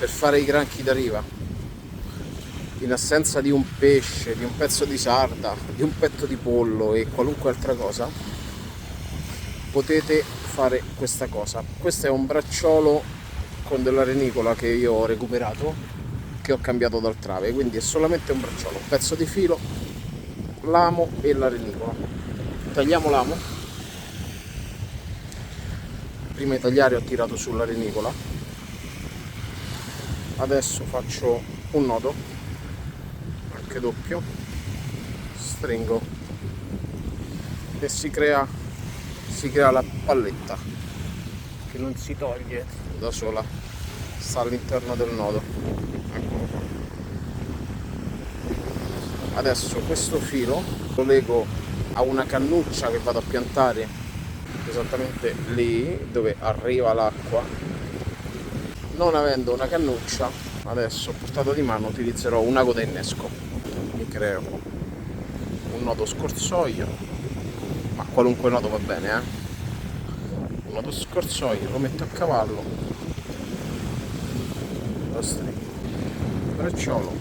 per fare i granchi da riva, in assenza di un pesce, di un pezzo di sarda, di un petto di pollo e qualunque altra cosa, potete fare questa cosa. Questo è un bracciolo con della renicola che io ho recuperato, che ho cambiato dal trave, quindi è solamente un bracciolo, un pezzo di filo, l'amo e la renicola. Tagliamo l'amo. Prima di tagliare ho tirato sulla renicola, adesso faccio un nodo, anche doppio, stringo e si crea la palletta che non si toglie da sola, sta all'interno del nodo. Eccolo qua. Adesso questo filo lo lego a una cannuccia che vado a piantare esattamente lì dove arriva l'acqua. Non avendo una cannuccia, adesso a portata di mano utilizzerò un ago da innesco. Mi creo un nodo scorsoio, ma qualunque nodo va bene, un nodo scorsoio, lo metto a cavallo, lo stringo, bracciolo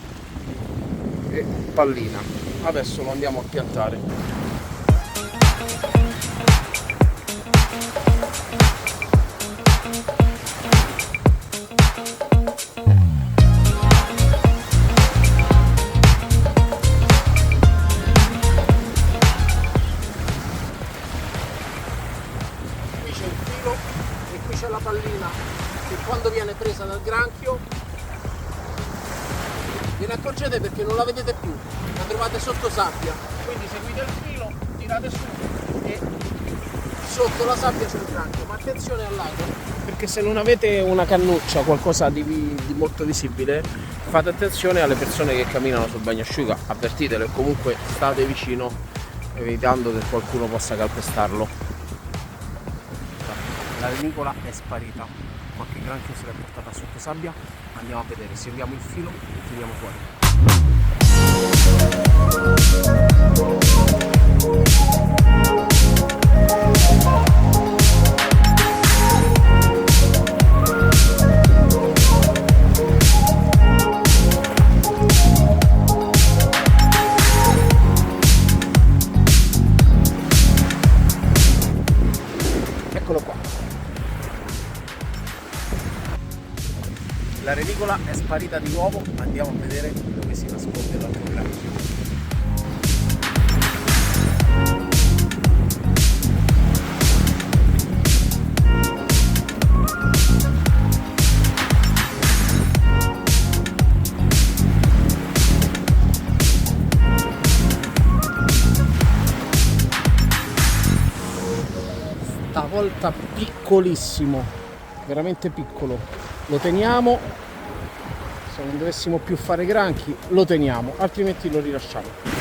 e pallina. Adesso lo andiamo a piantare. E qui c'è la pallina che quando viene presa dal granchio ve ne accorgete perché non la vedete più, la trovate sotto sabbia, quindi seguite il filo, tirate su e sotto la sabbia c'è il granchio. Ma attenzione al lago, perché se non avete una cannuccia, qualcosa di molto visibile, fate attenzione alle persone che camminano sul bagnasciuga, avvertitele, comunque state vicino evitando che qualcuno possa calpestarlo. La renicola è sparita, qualche granchio se l'è portata sotto sabbia. Andiamo a vedere, seguiamo il filo e tiriamo fuori. Eccolo qua. La renicola è sparita di nuovo, andiamo a vedere dove si nasconde l'altro granchio. Stavolta piccolissimo, veramente piccolo. Lo teniamo, se non dovessimo più fare granchi lo teniamo, altrimenti lo rilasciamo.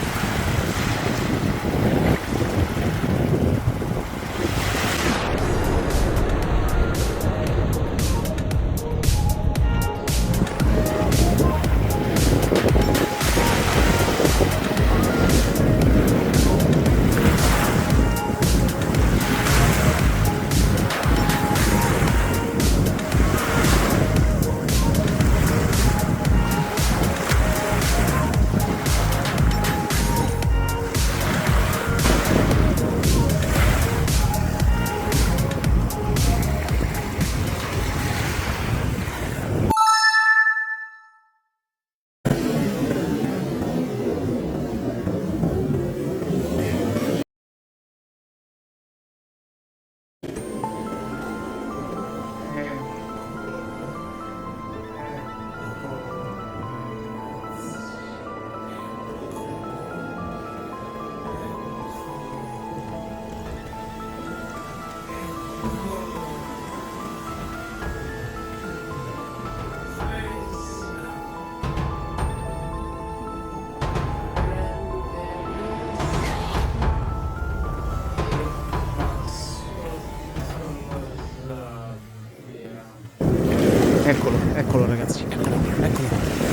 Eccolo ragazzi,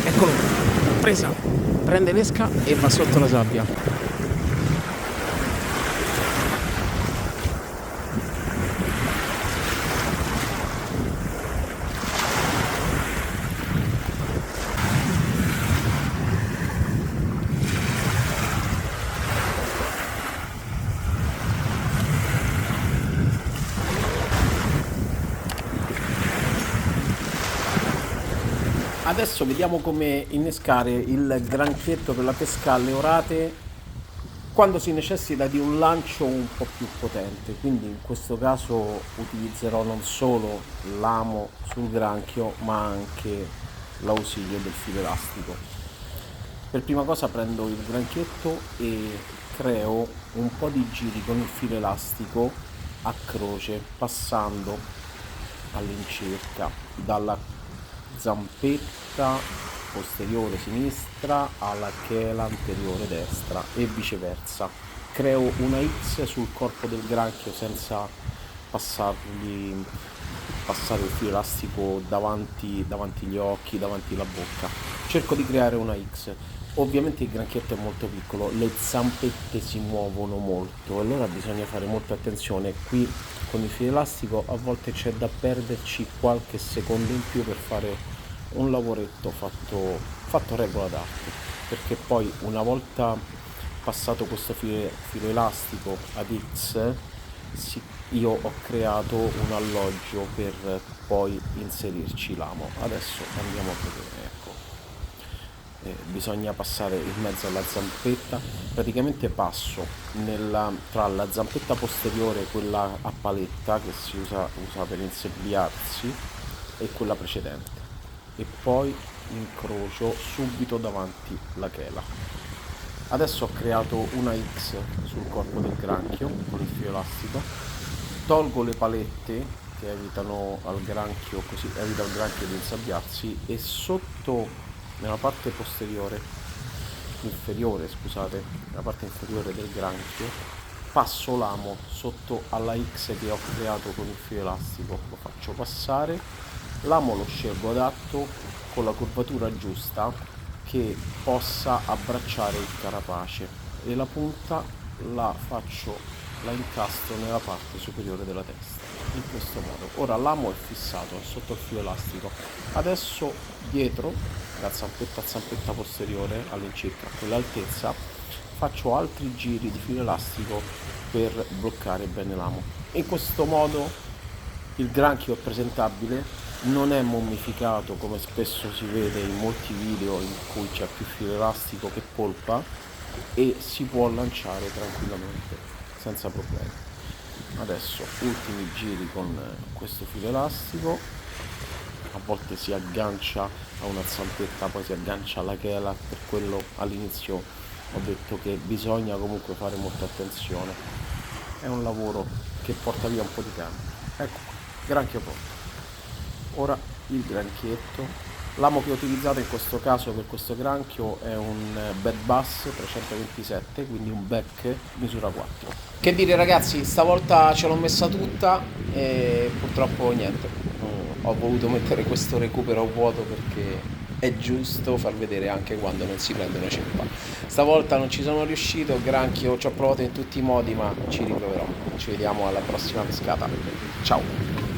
eccolo, presa, prende l'esca e va sotto la sabbia. Adesso vediamo come innescare il granchietto per la pesca alle orate quando si necessita di un lancio un po' più potente. Quindi in questo caso utilizzerò non solo l'amo sul granchio, ma anche l'ausilio del filo elastico. Per prima cosa prendo il granchietto e creo un po' di giri con il filo elastico a croce, passando all'incirca dalla zampetta posteriore sinistra alla chela anteriore destra e viceversa. Creo una X sul corpo del granchio senza passare il filo elastico davanti gli occhi, davanti la bocca. Cerco di creare una X. Ovviamente il granchietto è molto piccolo, le zampette si muovono molto, allora bisogna fare molta attenzione. Qui con il filo elastico a volte c'è da perderci qualche secondo in più per fare un lavoretto fatto regola d'arte, perché poi una volta passato questo filo elastico ad X, io ho creato un alloggio per poi inserirci l'amo. Adesso andiamo a vedere, ecco. Bisogna passare in mezzo alla zampetta, praticamente passo tra la zampetta posteriore, quella a paletta che usa per insebbiarsi, e quella precedente, e poi incrocio subito davanti la chela. Adesso ho creato una X sul corpo del granchio con il filo elastico, tolgo le palette che evitano al granchio, così evita al granchio di insabbiarsi, e sotto nella parte nella parte inferiore del granchio passo l'amo sotto alla X che ho creato con il filo elastico, lo faccio passare, l'amo lo scelgo adatto con la curvatura giusta che possa abbracciare il carapace, e la punta la incastro nella parte superiore della testa, in questo modo. Ora l'amo è fissato, è sotto il filo elastico. Adesso dietro, da zampetta a zampetta posteriore all'incirca a quell'altezza, faccio altri giri di filo elastico per bloccare bene l'amo. In questo modo il granchio è presentabile, non è mummificato come spesso si vede in molti video in cui c'è più filo elastico che polpa, e si può lanciare tranquillamente senza problemi. Adesso ultimi giri con questo filo elastico, a volte si aggancia a una zampetta, poi si aggancia alla chela, per quello all'inizio ho detto che bisogna comunque fare molta attenzione, è un lavoro che porta via un po' di tempo. Ecco qua, granchio pronto. Ora il granchietto. L'amo che ho utilizzato in questo caso per questo granchio è un Bed Bass 327, quindi un Beck misura 4. Che dire ragazzi, stavolta ce l'ho messa tutta e purtroppo niente, ho voluto mettere questo recupero vuoto perché è giusto far vedere anche quando non si prende una ceppa. Stavolta non ci sono riuscito, granchio ci ho provato in tutti i modi, ma ci riproverò. Ci vediamo alla prossima pescata. Ciao!